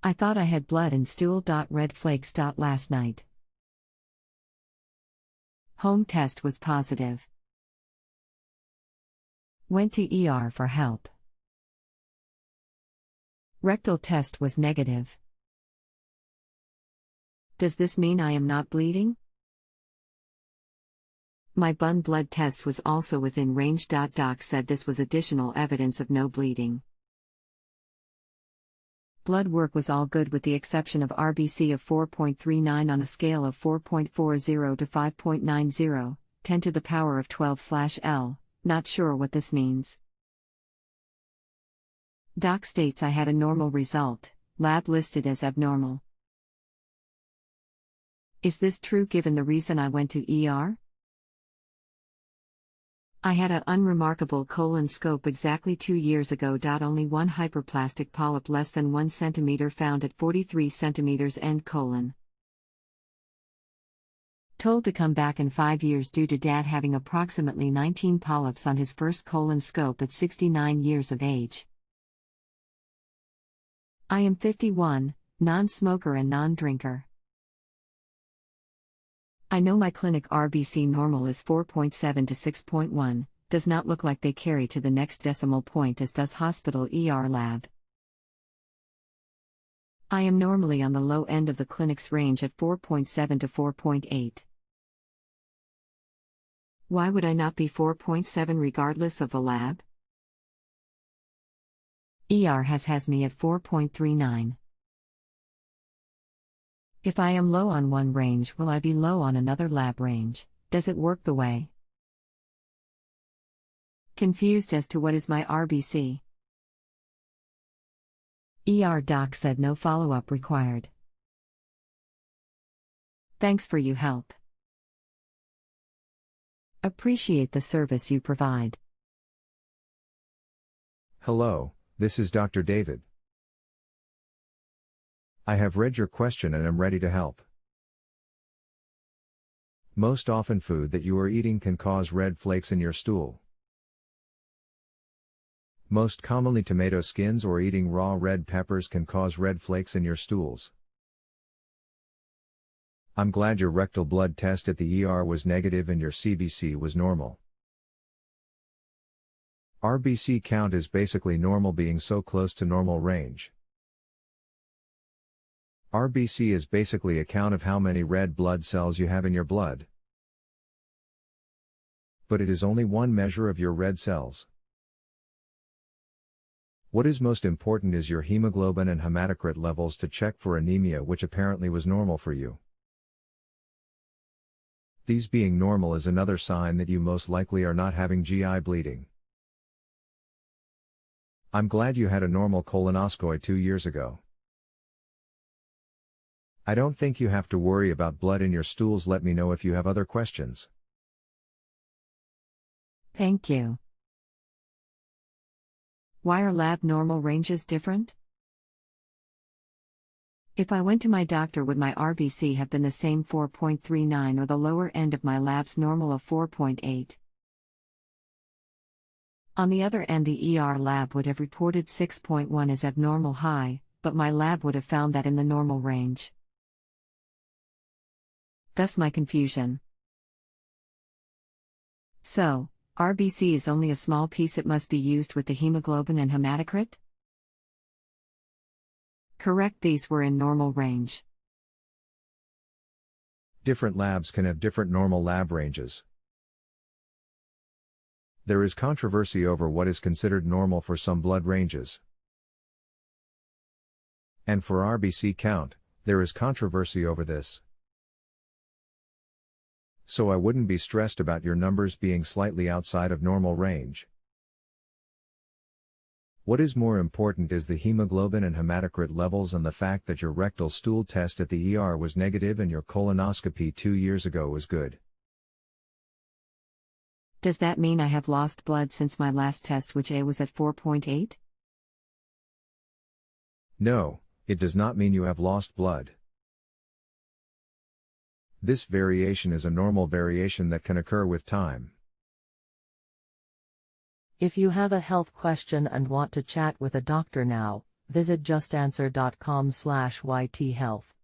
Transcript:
I thought I had blood in stool.red flakes. Last night. Home test was positive. Went to ER for help. Rectal test was negative. Does this mean I am not bleeding? My bun blood test was also within range.doc said this was additional evidence of no bleeding. Blood work was all good with the exception of RBC of 4.39 on a scale of 4.40 to 5.90, 10 to the power of 12/L, not sure what this means. Doc states I had a normal result, lab listed as abnormal. Is this true given the reason I went to ER? I had an unremarkable colonoscope exactly 2 years ago. Only one hyperplastic polyp less than 1 cm found at 43 cm end colon. Told to come back in 5 years due to dad having approximately 19 polyps on his first colonoscope at 69 years of age. I am 51, non-smoker and non-drinker. I know my clinic RBC normal is 4.7 to 6.1, does not look like they carry to the next decimal point as does hospital ER lab. I am normally on the low end of the clinic's range at 4.7 to 4.8. Why would I not be 4.7 regardless of the lab? ER has me at 4.39. If I am low on one range, will I be low on another lab range? Does it work the way? Confused as to what is my RBC. ER doc said no follow-up required. Thanks for your help. Appreciate the service you provide. Hello, this is Dr. David. I have read your question and am ready to help. Most often food that you are eating can cause red flakes in your stool. Most commonly tomato skins or eating raw red peppers can cause red flakes in your stools. I'm glad your rectal blood test at the ER was negative and your CBC was normal. RBC count is basically normal being so close to normal range. RBC is basically a count of how many red blood cells you have in your blood. But it is only one measure of your red cells. What is most important is your hemoglobin and hematocrit levels to check for anemia, which apparently was normal for you. These being normal is another sign that you most likely are not having GI bleeding. I'm glad you had a normal colonoscopy 2 years ago. I don't think you have to worry about blood in your stools. Let me know if you have other questions. Thank you. Why are lab normal ranges different? If I went to my doctor, would my RBC have been the same 4.39 or the lower end of my lab's normal of 4.8? On the other end, the ER lab would have reported 6.1 as abnormal high, but my lab would have found that in the normal range. Thus my confusion. So, RBC is only a small piece. It must be used with the hemoglobin and hematocrit? Correct, these were in normal range. Different labs can have different normal lab ranges. There is controversy over what is considered normal for some blood ranges. And for RBC count, there is controversy over this. So I wouldn't be stressed about your numbers being slightly outside of normal range. What is more important is the hemoglobin and hematocrit levels and the fact that your rectal stool test at the ER was negative and your colonoscopy 2 years ago was good. Does that mean I have lost blood since my last test, which was at 4.8? No, it does not mean you have lost blood. This variation is a normal variation that can occur with time. If you have a health question and want to chat with a doctor now, Visit justanswer.com/ythealth.